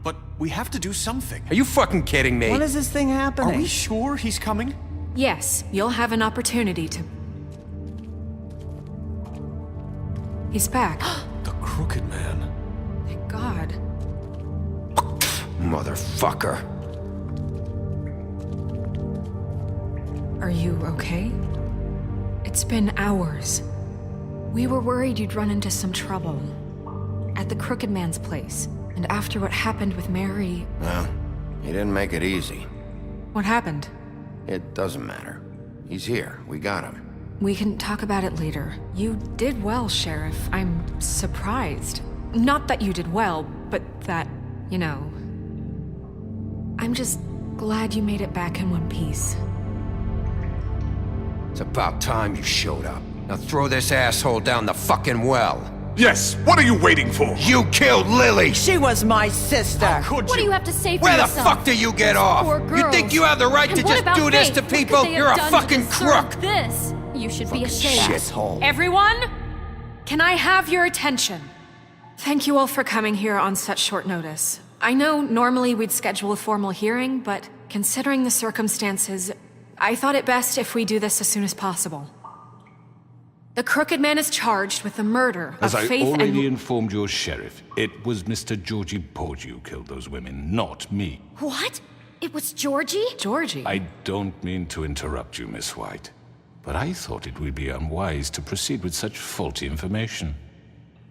but we have to do something. Are you fucking kidding me? When is this thing happening? Are we sure he's coming? Yes, you'll have an opportunity to... He's back. The Crooked Man. Thank God. Motherfucker. Are you okay? It's been hours. We were worried you'd run into some trouble. At the Crooked Man's place. And after what happened with Mary... Well, he didn't make it easy. What happened? It doesn't matter. He's here. We got him. We can talk about it later. You did well, Sheriff. I'm surprised. Not that you did well, but that, you know... I'm just glad you made it back in one piece. It's about time you showed up. Now throw this asshole down the fucking well. Yes, what are you waiting for? You killed Lily! She was my sister. How could What do you? you have to say for Where the yourself? fuck do you get off? Poor You girls. think you have the right And to what just about do this Faith? to What could people? they have You're a done to fucking deserve crook! This. You should be ashamed. Shithole. Everyone, can I have your attention? Thank you all for coming here on such short notice. I know normally we'd schedule a formal hearing, but considering the circumstances, I thought it best if we do this as soon as possible. The Crooked Man is charged with the murder of As I Faith already and... informed your sheriff, it was Mr. Georgie Porgy who killed those women, not me. What? It was Georgie? Georgie. I don't mean to interrupt you, Miss White, but I thought it would be unwise to proceed with such faulty information.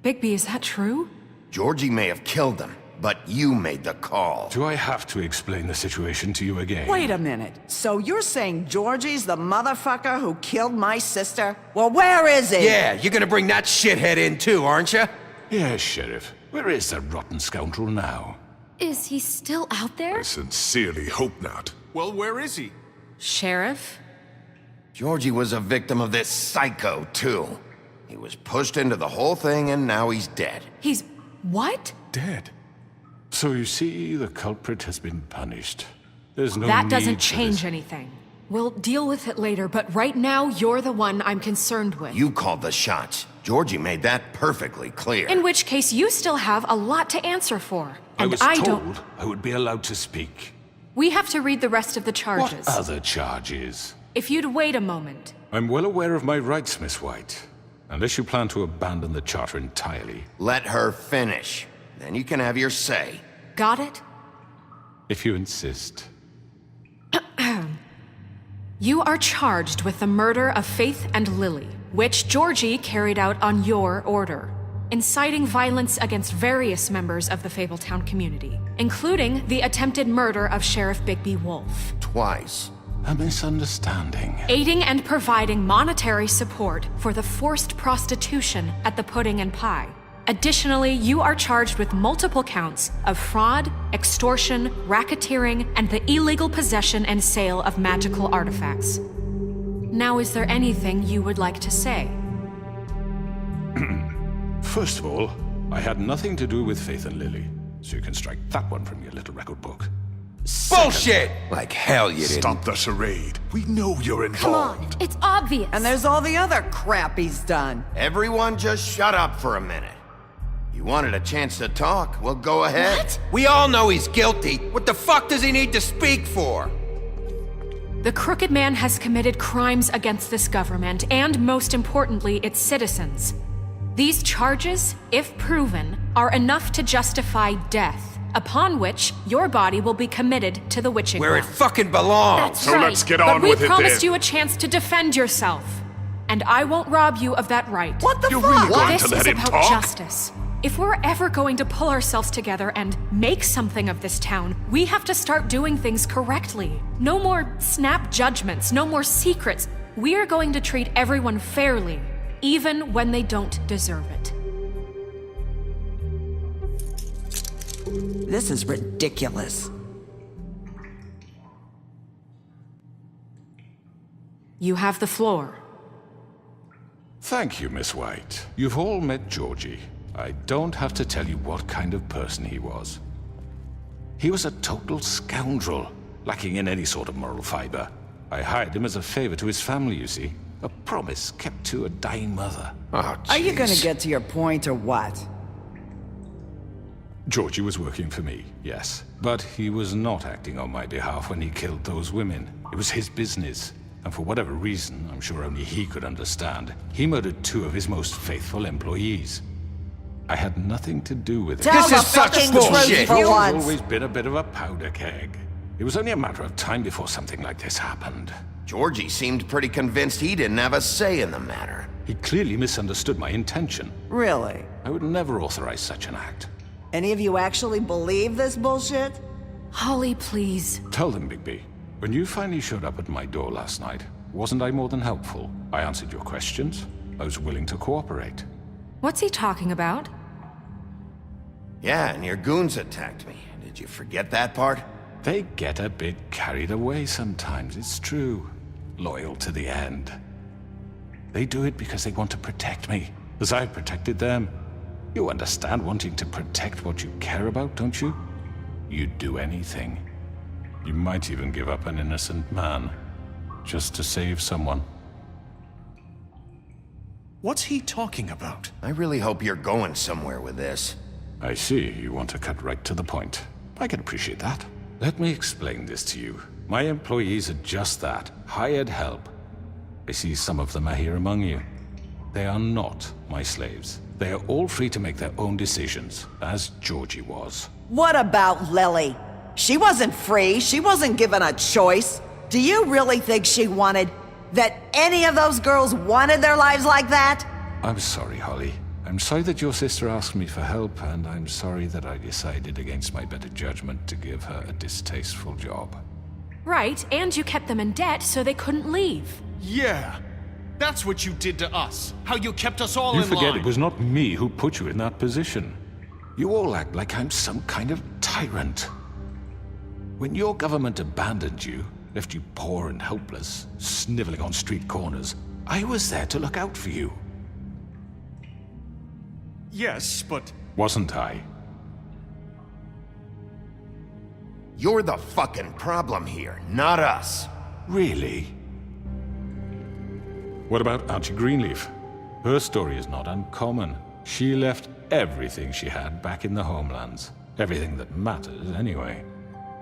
Bigby, is that true? Georgie may have killed him, but you made the call. Do I have to explain the situation to you again? Wait a minute. So you're saying Georgie's the motherfucker who killed my sister? Well, where is he? Yeah, you're gonna bring that shithead in too, aren't you? Yes, Sheriff. Where is that rotten scoundrel now? Is he still out there? I sincerely hope not. Well, where is he? Sheriff? Georgie was a victim of this psycho, too. He was pushed into the whole thing and now he's dead. He's... what? Dead. So you see, the culprit has been punished. There's no That need doesn't for change this. anything. We'll deal with it later, but right now, you're the one I'm concerned with. You called the shots. Georgie made that perfectly clear. In which case, you still have a lot to answer for. I And was I told don't... I would be allowed to speak. We have to read the rest of the charges. What other charges? If you'd wait a moment. I'm well aware of my rights, Miss White. Unless you plan to abandon the charter entirely. Let her finish. Then you can have your say. Got it? If you insist. You are charged with the murder of Faith and Lily, which Georgie carried out on your order, inciting violence against various members of the Fabletown community, including the attempted murder of Sheriff Bigby Wolf. Twice. A misunderstanding. Aiding and providing monetary support for the forced prostitution at the Pudding and Pie. Additionally, you are charged with multiple counts of fraud, extortion, racketeering, and the illegal possession and sale of magical artifacts. Now, is there anything you would like to say? First of all, I had nothing to do with Faith and Lily, so you can strike that one from your little record book. Bullshit! Like hell you didn't. Stop the charade. We know you're Come involved. on, it's obvious. And there's all the other crap he's done. Everyone just shut up for a minute. You wanted a chance to talk? Well, go ahead. What? We all know he's guilty. What the fuck does he need to speak for? The Crooked Man has committed crimes against this government and, most importantly, its citizens. These charges, if proven, are enough to justify death, upon which your body will be committed to the witching Where it well. fucking belongs. That's So right. let's get But on we with it promised then. you a chance to defend yourself, and I won't rob you of that right. What the You're fuck? really going This to is let him about talk? justice. If we're ever going to pull ourselves together and make something of this town, we have to start doing things correctly. No more snap judgments, no more secrets. We are going to treat everyone fairly, even when they don't deserve it. This is ridiculous. You have the floor. Thank you, Miss White. You've all met Georgie. I don't have to tell you what kind of person he was. He was a total scoundrel, lacking in any sort of moral fiber. I hired him as a favor to his family, you see. A promise kept to a dying mother. Oh, Are you gonna jeez. get to your point or what? Georgie was working for me, yes. But he was not acting on my behalf when he killed those women. It was his business. And for whatever reason, I'm sure only he could understand, he murdered 2 of his most faithful employees. I had nothing to do with it. Tell This the is such fucking bullshit. truth for He's once. always been a bit of a powder keg. It was only a matter of time before something like this happened. Georgie seemed pretty convinced he didn't have a say in the matter. He clearly misunderstood my intention. Really? I would never authorize such an act. Any of you actually believe this bullshit? Holly, please. Tell them, Bigby. When you finally showed up at my door last night, wasn't I more than helpful? I answered your questions. I was willing to cooperate. What's he talking about? Yeah, and your goons attacked me. Did you forget that part? They get a bit carried away sometimes, it's true. Loyal to the end. They do it because they want to protect me, as I've protected them. You understand wanting to protect what you care about, don't you? You'd do anything. You might even give up an innocent man, just to save someone. What's he talking about? I really hope you're going somewhere with this. I see, you want to cut right to the point. I can appreciate that. Let me explain this to you. My employees are just that, hired help. I see some of them are here among you. They are not my slaves. They are all free to make their own decisions, as Georgie was. What about Lily? She wasn't free. She wasn't given a choice. Do you really think she wanted... that any of those girls wanted their lives like that? I'm sorry, Holly. I'm sorry that your sister asked me for help, and I'm sorry that I decided against my better judgment to give her a distasteful job. Right, and you kept them in debt so they couldn't leave. Yeah. That's what you did to us. How you kept us all You in forget line. it was not me who put you in that position. You all act like I'm some kind of tyrant. When your government abandoned you, left you poor and helpless, sniveling on street corners, I was there to look out for you. Yes, but... Wasn't I? You're the fucking problem here, not us. Really? What about Auntie Greenleaf? Her story is not uncommon. She left everything she had back in the homelands. Everything that matters, anyway.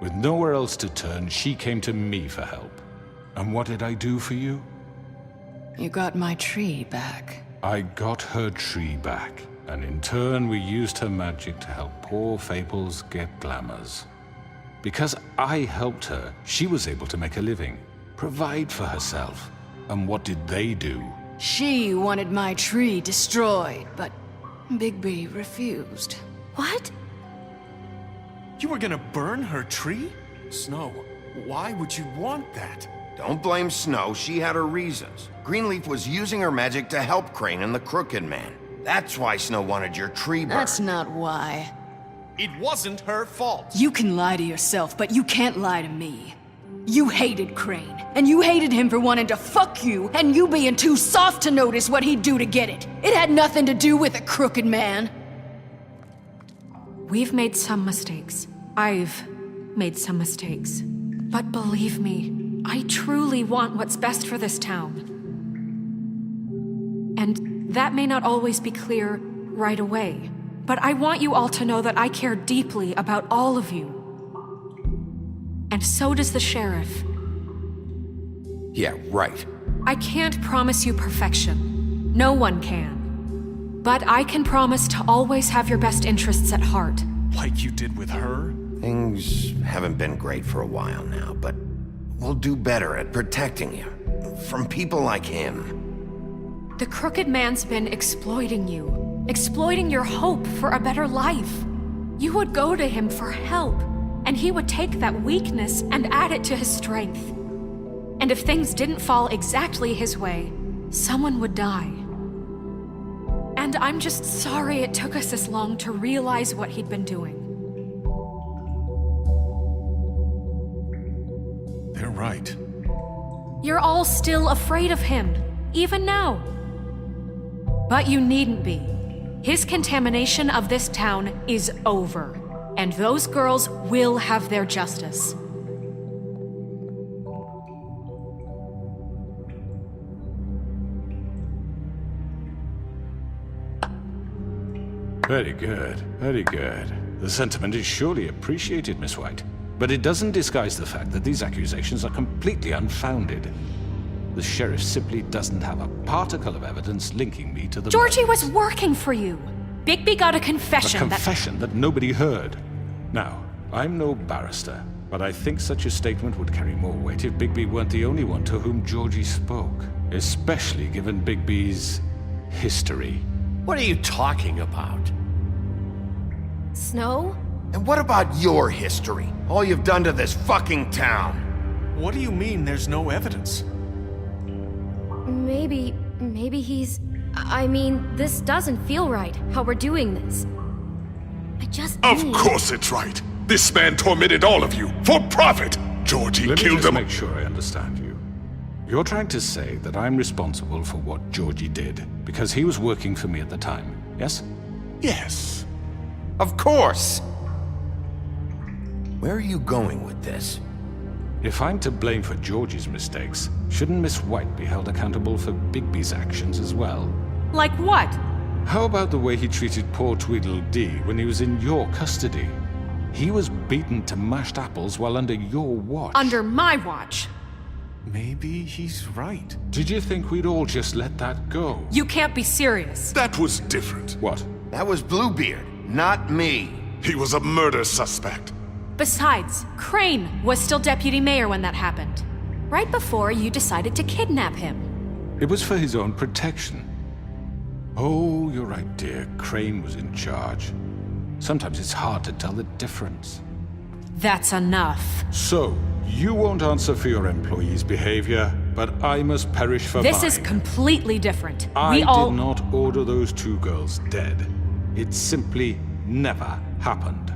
With nowhere else to turn, she came to me for help. And what did I do for you? You got my tree back. I got her tree back, and in turn we used her magic to help poor Fables get glamours. Because I helped her, she was able to make a living, provide for herself. And what did they do? She wanted my tree destroyed, but Bigby refused. What? You were gonna burn her tree? Snow, why would you want that? Don't blame Snow, she had her reasons. Greenleaf was using her magic to help Crane and the Crooked Man. That's why Snow wanted your tree burned. That's not why. It wasn't her fault. You can lie to yourself, but you can't lie to me. You hated Crane, and you hated him for wanting to fuck you, and you being too soft to notice what he'd do to get it. It had nothing to do with a crooked man. We've made some mistakes. I've made some mistakes. But believe me, I truly want what's best for this town. And that may not always be clear right away. But I want you all to know that I care deeply about all of you. And so does the sheriff. Yeah, right. I can't promise you perfection. No one can. But I can promise to always have your best interests at heart. Like you did with her? Things haven't been great for a while now, but we'll do better at protecting you. From people like him. The Crooked Man's been exploiting you. Exploiting your hope for a better life. You would go to him for help, and he would take that weakness and add it to his strength. And if things didn't fall exactly his way, someone would die. And I'm just sorry it took us this long to realize what he'd been doing. They're right. You're all still afraid of him, even now. But you needn't be. His contamination of this town is over, and those girls will have their justice. Very good, very good. The sentiment is surely appreciated, Miss White. But it doesn't disguise the fact that these accusations are completely unfounded. The sheriff simply doesn't have a particle of evidence linking me to the Georgie murders. was working for you. Bigby got a confession A confession that nobody heard. Now, I'm no barrister, but I think such a statement would carry more weight if Bigby weren't the only one to whom Georgie spoke. Especially given Bigby's history. What are you talking about? Snow? And what about your history? All you've done to this fucking town? What do you mean there's no evidence? Maybe he's... I mean, this doesn't feel right, how we're doing this. I just Of need... course it's right. This man tormented all of you for profit. Georgie Let me killed just them. make sure I understand you. You're trying to say that I'm responsible for what Georgie did because he was working for me at the time, yes? Yes. Of course! Where are you going with this? If I'm to blame for Georgie's mistakes, shouldn't Miss White be held accountable for Bigby's actions as well? Like what? How about the way he treated poor Tweedledee when he was in your custody? He was beaten to mashed apples while under your watch. Under my watch. Maybe he's right. Did you think we'd all just let that go? You can't be serious. That was different. What? That was Bluebeard, not me. He was a murder suspect. Besides, Crane was still deputy mayor when that happened. Right before you decided to kidnap him. It was for his own protection. Oh, you're right, dear. Crane was in charge. Sometimes it's hard to tell the difference. That's enough. So, you won't answer for your employees' behavior, but I must perish for This mine. is completely different. I We all... did not order those two girls dead. It simply never happened.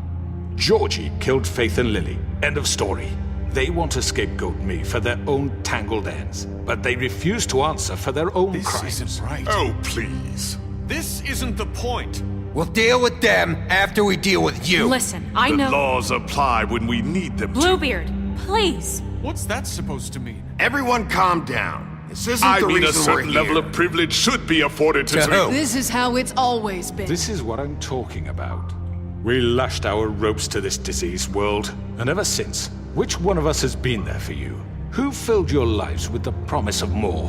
Georgie killed Faith and Lily. End of story. They want to scapegoat me for their own tangled ends, but they refuse to answer for their own This crimes. isn't right. Oh, please. This isn't the point. We'll deal with them after we deal with you. Listen, I The know... laws apply when we need them to. Bluebeard, please. What's that supposed to mean? Everyone calm down. This isn't I the mean, a reason we're certain here. level of privilege should be afforded to... To who? This is how it's always been. This is what I'm talking about. We lashed our ropes to this diseased world, and ever since, which one of us has been there for you? Who filled your lives with the promise of more?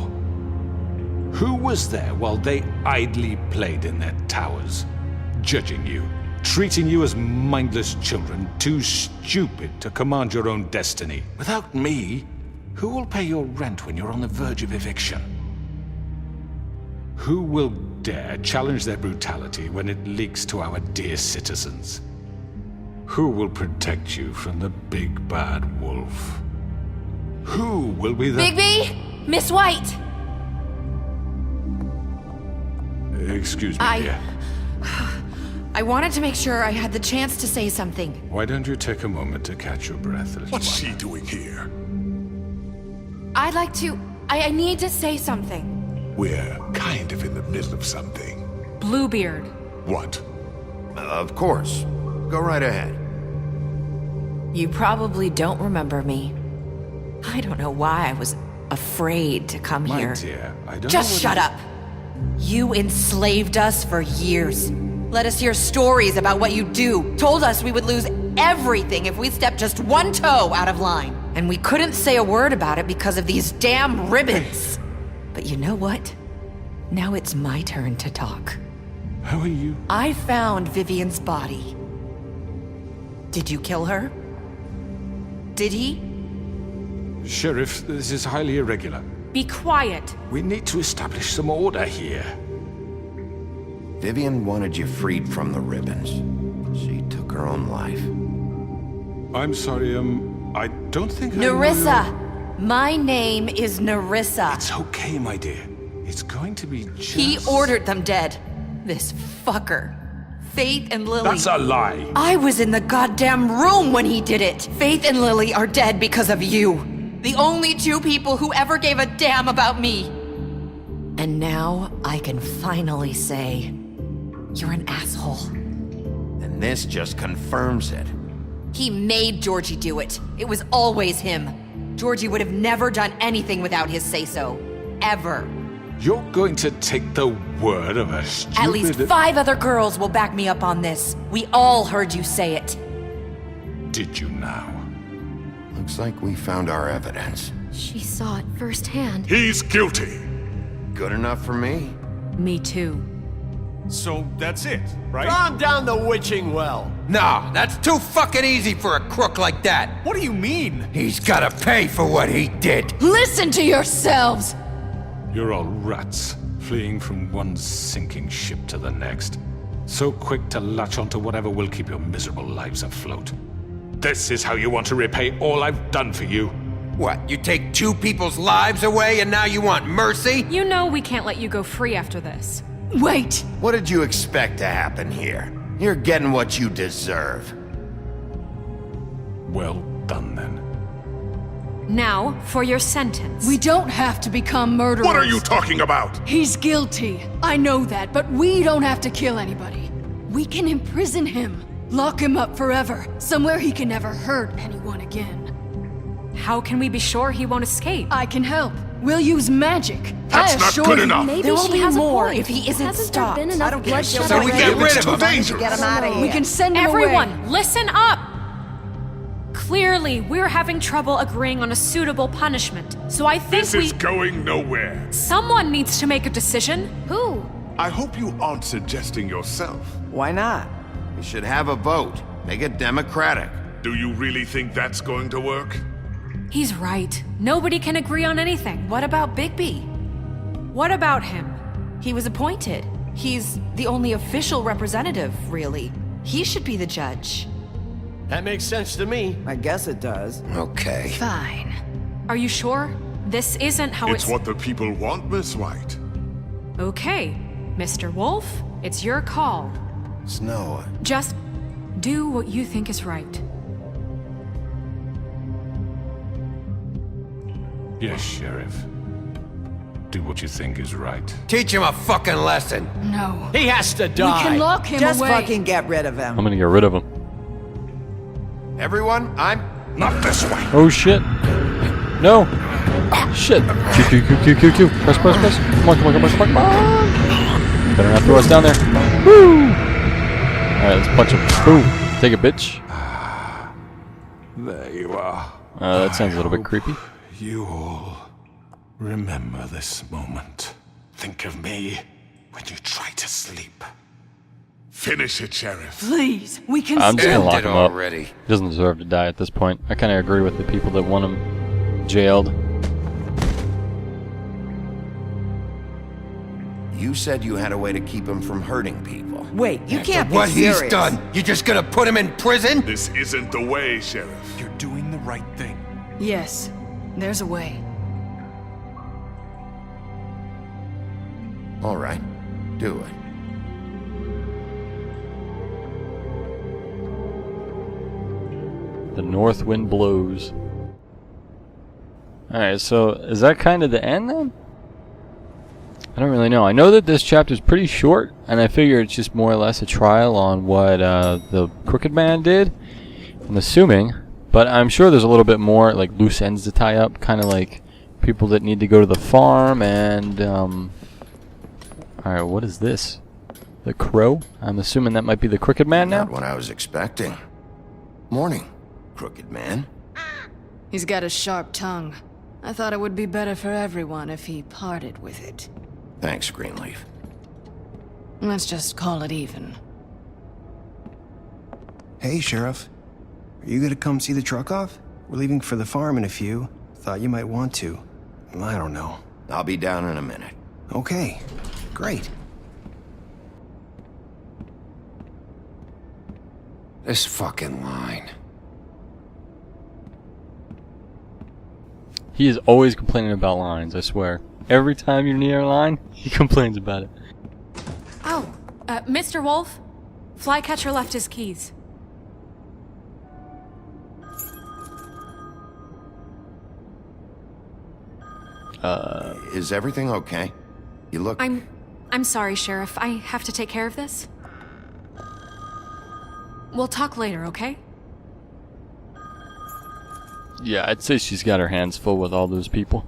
Who was there while they idly played in their towers, judging you, treating you as mindless children, too stupid to command your own destiny? Without me, who will pay your rent when you're on the verge of eviction? Who will dare challenge their brutality when it leaks to our dear citizens? Who will protect you from the big bad wolf? Who will be the... Bigby! Miss White! Excuse me, dear. I wanted to make sure I had the chance to say something. Why don't you take a moment to catch your breath, little What's one? she doing here? I'd like to... I need to say something. We're kind of in the middle of something. Bluebeard. What? Of course. Go right ahead. You probably don't remember me. I don't know why I was afraid to come My here. dear, I don't Just know shut whether- up. You enslaved us for years. Let us hear stories about what you do. Told us we would lose everything if we stepped just one toe out of line. And we couldn't say a word about it because of these damn ribbons. But you know what? Now it's my turn to talk. How are you? I found Vivian's body. Did you kill her? Did he? Sheriff, this is highly irregular. Be quiet. We need to establish some order here. Vivian wanted you freed from the ribbons. She took her own life. I'm sorry, I don't think I know Nerissa! your- My name is Nerissa. It's okay, my dear. It's going to be just... He ordered them dead. This fucker. Faith and Lily. That's a lie. I was in the goddamn room when he did it. Faith and Lily are dead because of you. The only two people who ever gave a damn about me. And now I can finally say, you're an asshole. And this just confirms it. He made Georgie do it. It was always him. Georgie would have never done anything without his say-so. Ever. You're going to take the word of a stupid... At least 5 other girls will back me up on this. We all heard you say it. Did you now? Looks like we found our evidence. She saw it firsthand. He's guilty. Good enough for me? Me too. So that's it, right? Calm down the witching well. No, that's too fucking easy for a crook like that. What do you mean? He's gotta pay for what he did. Listen to yourselves! You're all rats, fleeing from one sinking ship to the next. So quick to latch onto whatever will keep your miserable lives afloat. This is how you want to repay all I've done for you? What, you take 2 people's lives away and now you want mercy? You know we can't let you go free after this. Wait! What did you expect to happen here? You're getting what you deserve. Well done, then. Now, for your sentence. We don't have to become murderers. What are you talking about? He's guilty. I know that, but we don't have to kill anybody. We can imprison him. Lock him up forever. Somewhere he can never hurt anyone again. How can we be sure he won't escape? I can help. We'll use magic. That's I not assure good you. enough. Maybe There will she be has more a point. if he isn't Hasn't stopped. there been enough I don't care. bloodshed So we already? get rid It's of too him. dangerous. Get him out of here. We can send him away. Everyone, listen up! Clearly, we're having trouble agreeing on a suitable punishment. So I think This is going nowhere. someone needs to make a decision. Who? I hope you aren't suggesting yourself. Why not? We should have a vote. Make it democratic. Do you really think that's going to work? He's right. Nobody can agree on anything. What about Bigby? What about him? He was appointed. He's the only official representative, really. He should be the judge. That makes sense to me. I guess it does. Okay. Fine. Are you sure? This isn't how It's what the people want, Miss White. Okay, Mr. Wolf, it's your call. Snow, Just do what you think is right. Yes, Sheriff. Do what you think is right. Teach him a fucking lesson. No. He has to We die. can lock him Just away. fucking get rid of him. I'm gonna get rid of him. everyone, Not this way. Oh shit. No. Shit. Q. Press. Come on. Better not throw us down there. Woo! Alright, let's punch him. Boom. Take it, bitch. There you are. That sounds a little bit creepy. You all remember this moment. Think of me when you try to sleep. Finish it, Sheriff. Please, we can I'm just still... gonna lock Ended him up. already. He doesn't deserve to die at this point. I kind of agree with the people that want him jailed. you said you had a way to keep him from hurting people. Wait, you can't be What serious. he's done, you just gonna put him in prison? This isn't the way, Sheriff. You're doing the right thing. Yes, there's a way. All right, do it. The north wind blows. Alright, so is that kind of the end then? I don't really know. I know that this chapter is pretty short, and I figure it's just more or less a trial on what the Crooked Man did. I'm assuming, but I'm sure there's a little bit more, like loose ends to tie up, kind of like people that need to go to the farm, and alright, what is this? The Crow? I'm assuming that might be the Crooked Man now? Not what I was expecting. Morning, Crooked Man. He's got a sharp tongue. I thought it would be better for everyone if he parted with it. Thanks, Greenleaf. Let's just call it even. Hey, Sheriff. Are you gonna come see the truck off? We're leaving for the farm in a few. Thought you might want to. I don't know. I'll be down in a minute. Okay, great. This fucking line. He is always complaining about lines, I swear. Every time you're near a line, he complains about it. Oh, Mr. Wolf, Flycatcher left his keys. Is everything okay? You look... I'm sorry, Sheriff. I have to take care of this. We'll talk later, okay? Yeah, I'd say she's got her hands full with all those people.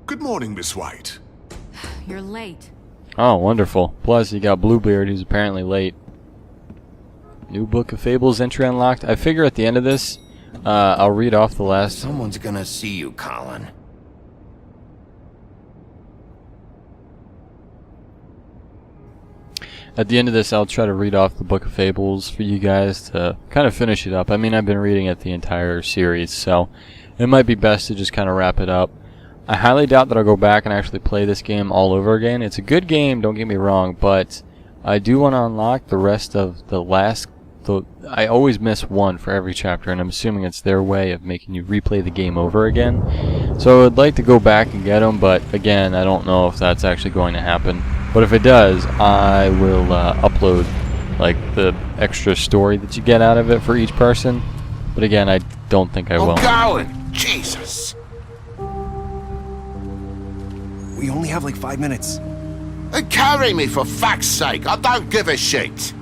Good morning, Miss White. you're late. Oh, wonderful. Plus, you got Bluebeard, who's apparently late. New Book of Fables entry unlocked. I figure at the end of this, I'll read off the last... Someone's gonna see you, Colin. At the end of this, I'll try to read off the Book of Fables for you guys to kind of finish it up. I mean, I've been reading it the entire series, so it might be best to just kind of wrap it up. I highly doubt that I'll go back and actually play this game all over again. It's a good game, don't get me wrong, but I do want to unlock the rest of the last... I always miss one for every chapter, and I'm assuming it's their way of making you replay the game over again. So I'd like to go back and get them, but again, I don't know if that's actually going to happen. But if it does, I will upload like the extra story that you get out of it for each person. But again, I don't think I will. I'm going! Jesus! We only have like 5 minutes. Carry me for fuck's sake! I don't give a shit!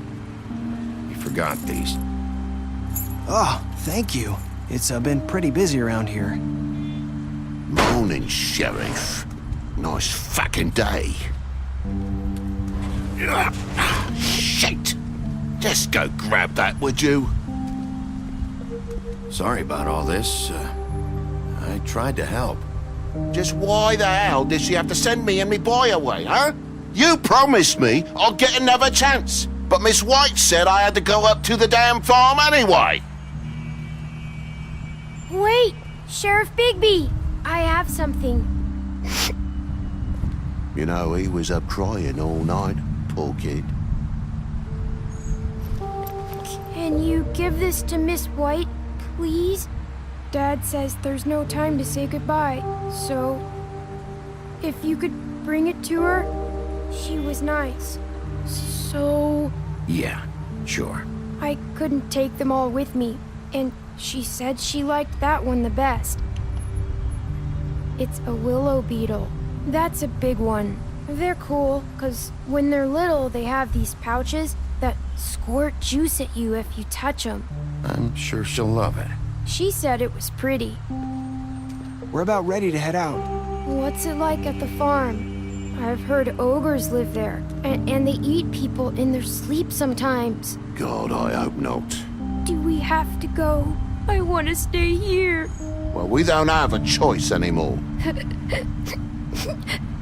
You forgot these. Oh, thank you. It's been pretty busy around here. Morning, Sheriff. Nice fucking day. Shit! Just go grab that, would you? Sorry about all this. I tried to help. Just why the hell did she have to send me and me boy away, huh? You promised me I'll get another chance, but Miss White said I had to go up to the damn farm anyway. Wait, Sheriff Bigby, I have something. You know, he was up crying all night, poor kid. Can you give this to Miss White, please? Dad says there's no time to say goodbye, so if you could bring it to her, she was nice. So... Yeah, sure. I couldn't take them all with me, and she said she liked that one the best. It's a willow beetle. That's a big one. They're cool, 'cause when they're little, they have these pouches that squirt juice at you if you touch them. I'm sure she'll love it. She said it was pretty. We're about ready to head out. What's it like at the farm? I've heard ogres live there, and they eat people in their sleep sometimes. God, I hope not. Do we have to go? I want to stay here. Well, we don't have a choice anymore.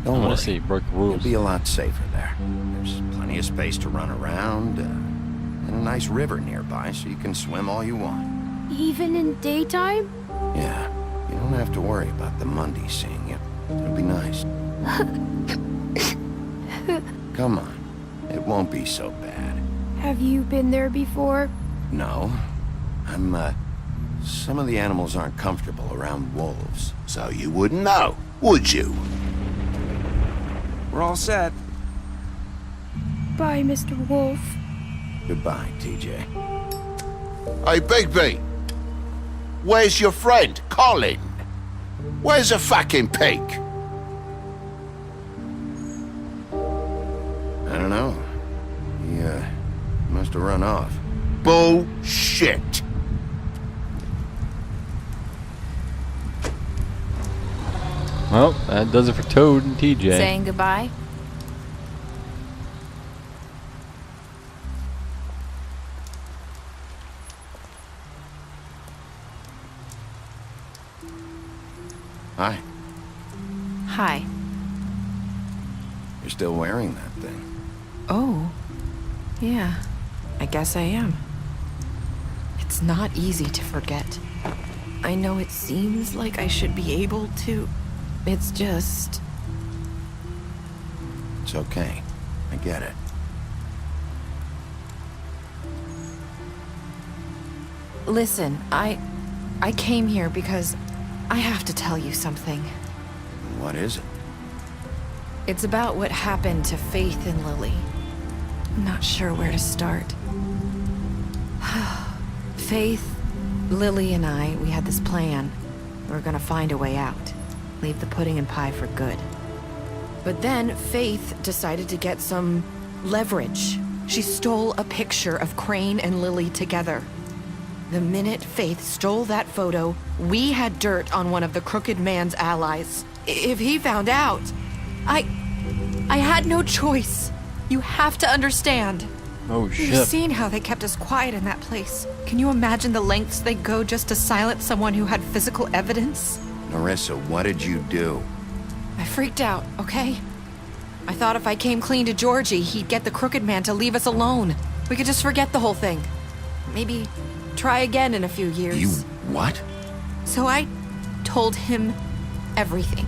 Don't worry. See, broke the rules. You'll be a lot safer there. There's plenty of space to run around, and a nice river nearby, so you can swim all you want. Even in daytime? Yeah, you don't have to worry about the Monday seeing you. It'll be nice. Come on, it won't be so bad. Have you been there before? No, some of the animals aren't comfortable around wolves, so you wouldn't know, would you? We're all set. Bye, Mr. Wolf. Goodbye, TJ. Hey, Bigby! Where's your friend, Colin? Where's the fucking pig? I don't know. He, must have run off. Bullshit! Well, that does it for Toad and TJ. Saying goodbye? Hi. Hi. You're still wearing that thing. Oh. Yeah. I guess I am. It's not easy to forget. I know it seems like I should be able to. It's just... It's okay. I get it. Listen, I came here because I have to tell you something. What is it? It's about what happened to Faith and Lily. I'm not sure where to start. Faith, Lily, and I, we had this plan. We were gonna find a way out. Leave the pudding and pie for good. But then Faith decided to get some leverage. She stole a picture of Crane and Lily together. The minute Faith stole that photo, we had dirt on one of the Crooked Man's allies. If he found out, I had no choice. You have to understand. Oh shit. You've seen how they kept us quiet in that place. Can you imagine the lengths they go just to silence someone who had physical evidence? Narissa, what did you do? I freaked out, okay? I thought if I came clean to Georgie, he'd get the crooked man to leave us alone. We could just forget the whole thing. Maybe try again in a few years. You what? So I told him everything.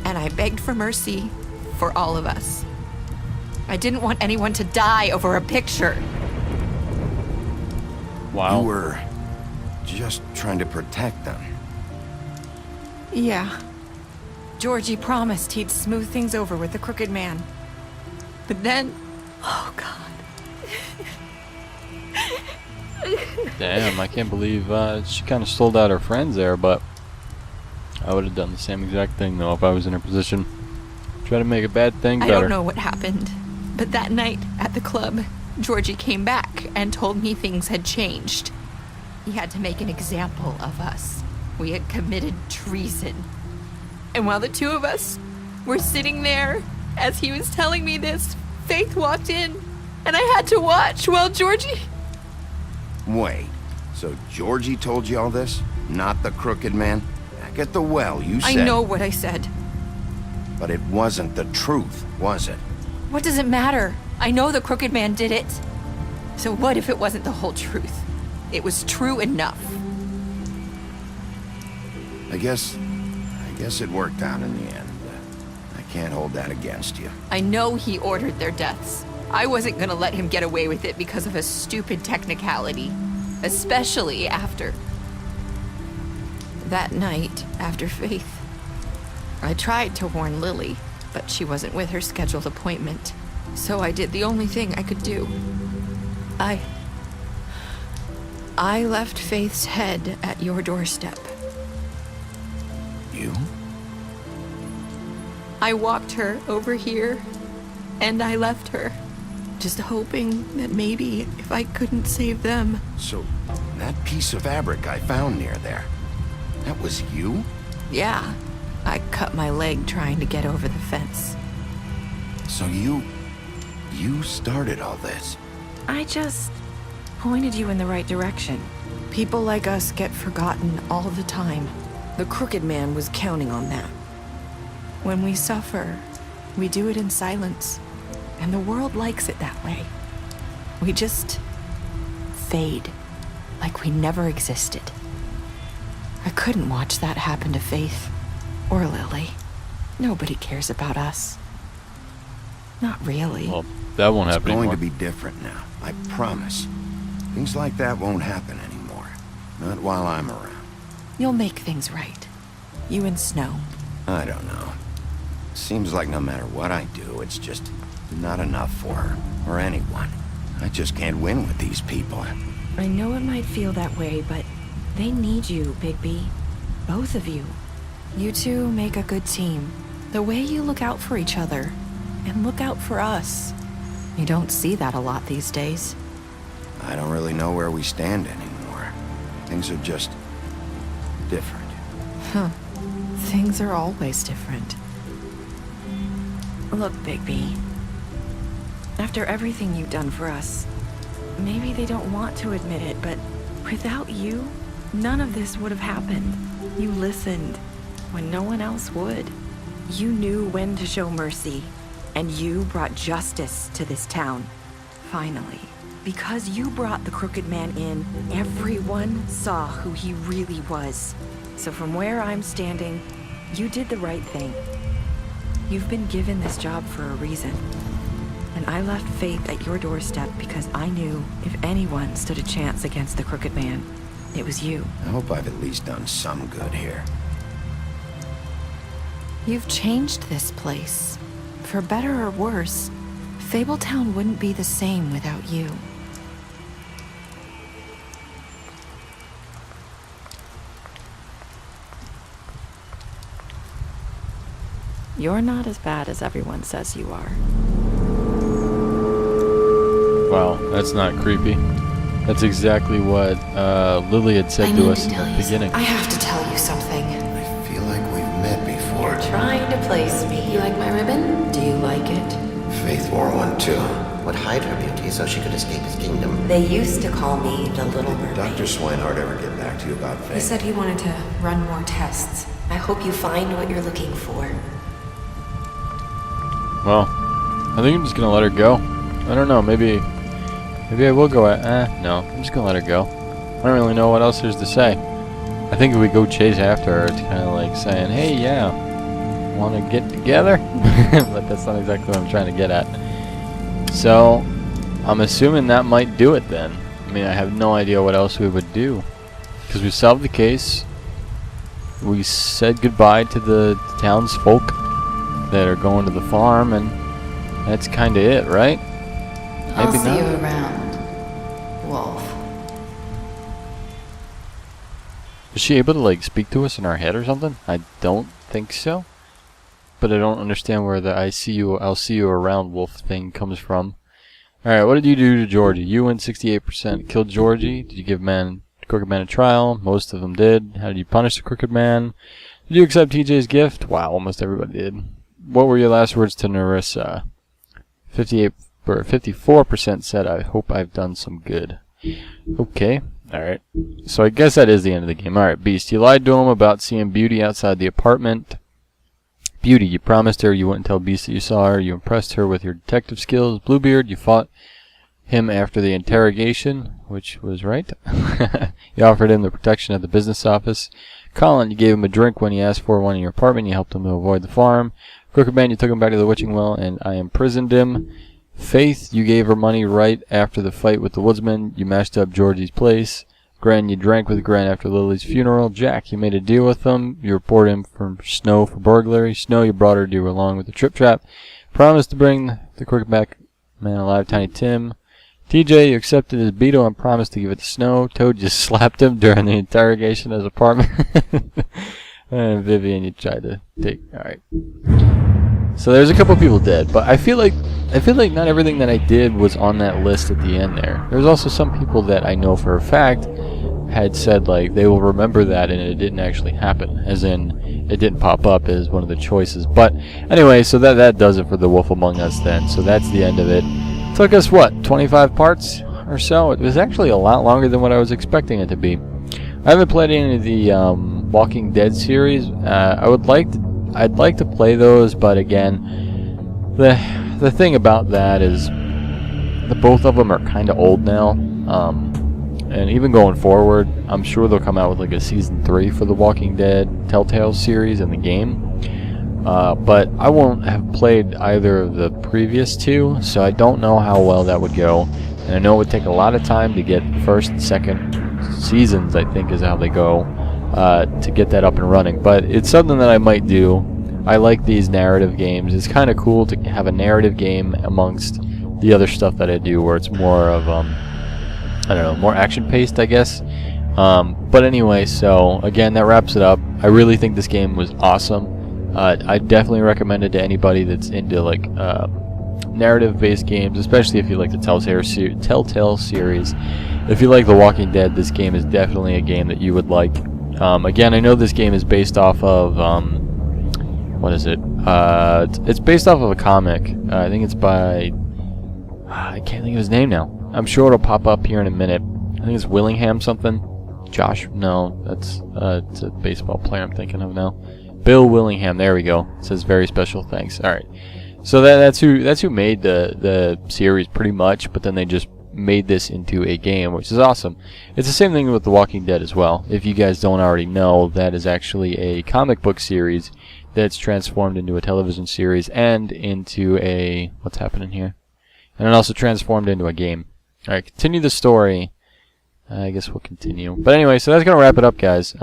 And I begged for mercy for all of us. I didn't want anyone to die over a picture. Wow. You were just trying to protect them. Yeah. Georgie promised he'd smooth things over with the crooked man. But then... Oh, God. Damn, I can't believe she kind of sold out her friends there, but I would have done the same exact thing, though, if I was in her position. Try to make a bad thing better. I don't know what happened, but that night at the club, Georgie came back and told me things had changed. He had to make an example of us. We had committed treason. And while the two of us were sitting there, as he was telling me this, Faith walked in, and I had to watch while Georgie... Wait, so Georgie told you all this? Not the crooked man? Back at the well, you said... I know what I said. But it wasn't the truth, was it? What does it matter? I know the crooked man did it. So what if it wasn't the whole truth? It was true enough. I guess it worked out in the end. I can't hold that against you. I know he ordered their deaths. I wasn't gonna let him get away with it because of a stupid technicality. Especially after... that night, after Faith. I tried to warn Lily, but she wasn't with her scheduled appointment. So I did the only thing I could do. I left Faith's head at your doorstep. You? I walked her over here, and I left her. Just hoping that maybe if I couldn't save them. So, that piece of fabric I found near there, that was you? Yeah, I cut my leg trying to get over the fence. So you started all this? I just pointed you in the right direction. People like us get forgotten all the time. The crooked man was counting on that. When we suffer, we do it in silence. And the world likes it that way. We just fade, like we never existed. I couldn't watch that happen to Faith or Lily. Nobody cares about us. Not really. Well, that won't happen anymore. anymore. It's going to be different now, I promise. Things like that won't happen anymore. Not while I'm around. You'll make things right. You and Snow. I don't know. Seems like no matter what I do, it's just not enough for her, or anyone. I just can't win with these people. I know it might feel that way, but they need you, Bigby. Both of you. You two make a good team. The way you look out for each other, and look out for us. You don't see that a lot these days. I don't really know where we stand anymore. Things are just different. Huh. Things are always different. Look, Bigby. After everything you've done for us, maybe they don't want to admit it, but without you, none of this would have happened. You listened when no one else would. You knew when to show mercy, and you brought justice to this town. Finally. Because you brought the crooked man in, everyone saw who he really was. So from where I'm standing, you did the right thing. You've been given this job for a reason. And I left Faith at your doorstep because I knew if anyone stood a chance against the crooked man, it was you. I hope I've at least done some good here. You've changed this place. For better or worse, Fabletown wouldn't be the same without you. You're not as bad as everyone says you are. Wow, that's not creepy. That's exactly what Lily had said to us in the beginning. I have to tell you something. I feel like we've met before. You're trying to place me. You like my ribbon? Do you like it? Faith wore one too. Would hide her beauty so she could escape his kingdom. They used to call me the Little Mermaid. Dr. Swinehart ever get back to you about Faith? He said he wanted to run more tests. I hope you find what you're looking for. Well, I think I'm just gonna let her go. I don't know, maybe I will go no, I'm just gonna let her go. I don't really know what else there's to say. I think if we go chase after her, it's kind of like saying, hey, yeah, want to get together? But that's not exactly what I'm trying to get at. So, I'm assuming that might do it then. I mean, I have no idea what else we would do. Because we solved the case. We said goodbye to the townsfolk that are going to the farm, and that's kind of it, right? I'll Maybe see not. you around, Wolf. Was she able to, like, speak to us in our head or something? I don't think so. But I don't understand where the I'll see you around Wolf thing comes from. Alright, what did you do to Georgie? You went 68%. Killed Georgie? Did you give Crooked Man a trial? Most of them did. How did you punish the Crooked Man? Did you accept TJ's gift? Wow, almost everybody did. What were your last words to Narissa? 54% said, I hope I've done some good. Okay. Alright. So I guess that is the end of the game. Alright, Beast. You lied to him about seeing Beauty outside the apartment. Beauty, you promised her you wouldn't tell Beast that you saw her. You impressed her with your detective skills. Bluebeard, you fought him after the interrogation, which was right. You offered him the protection at the business office. Colin, you gave him a drink when he asked for one in your apartment. You helped him to avoid the farm. Crooked Man, you took him back to the witching well, and I imprisoned him. Faith, you gave her money right after the fight with the woodsman. You mashed up Georgie's place. Gren, you drank with Gren after Lily's funeral. Jack, you made a deal with him. You reported him from Snow for burglary. Snow, you brought her to along with the Trip Trap. Promised to bring the Crooked Man alive. Tiny Tim. TJ, you accepted his veto and promised to give it to Snow. Toad just slapped him during the interrogation at his apartment. And Vivian, you tried to take. Alright. So there's a couple people dead, but I feel like not everything that I did was on that list at the end there. There's also some people that I know for a fact had said like they will remember that and it didn't actually happen, as in it didn't pop up as one of the choices. But anyway, so that does it for The Wolf Among Us then. So that's the end of it. Took us what, 25 parts or so? It was actually a lot longer than what I was expecting it to be. I haven't played any of the Walking Dead series. I'd like to play those, but again, the thing about that is the both of them are kind of old now, and even going forward, I'm sure they'll come out with like a season 3 for the Walking Dead Telltale series in the game. But I won't have played either of the previous two, so I don't know how well that would go. And I know it would take a lot of time to get first and second seasons, I think is how they go, to get that up and running. But it's something that I might do. I like these narrative games. It's kind of cool to have a narrative game amongst the other stuff that I do, where it's more of, I don't know, more action-paced, I guess. But anyway, so again, that wraps it up. I really think this game was awesome. I definitely recommend it to anybody that's into like narrative-based games, especially if you like the Telltale series. If you like The Walking Dead, this game is definitely a game that you would like. Again, I know this game is based off of what is it? It's based off of a comic. I think it's by I can't think of his name now. I'm sure it'll pop up here in a minute. I think it's Willingham something. Josh? No, that's it's a baseball player I'm thinking of now. Bill Willingham. There we go. It says very special thanks. All right. So that's who made the series pretty much, but then they just made this into a game, which is awesome. It's the same thing with The Walking Dead as well. If you guys don't already know, that is actually a comic book series that's transformed into a television series and into a what's happening here, and it also transformed into a game. All right, continue the story. I guess we'll continue. But anyway, so that's gonna wrap it up, guys.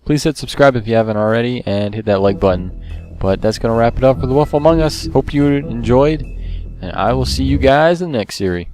Please hit subscribe if you haven't already, and hit that like button. But that's gonna wrap it up for The Wolf Among Us. Hope you enjoyed, and I will see you guys in the next series.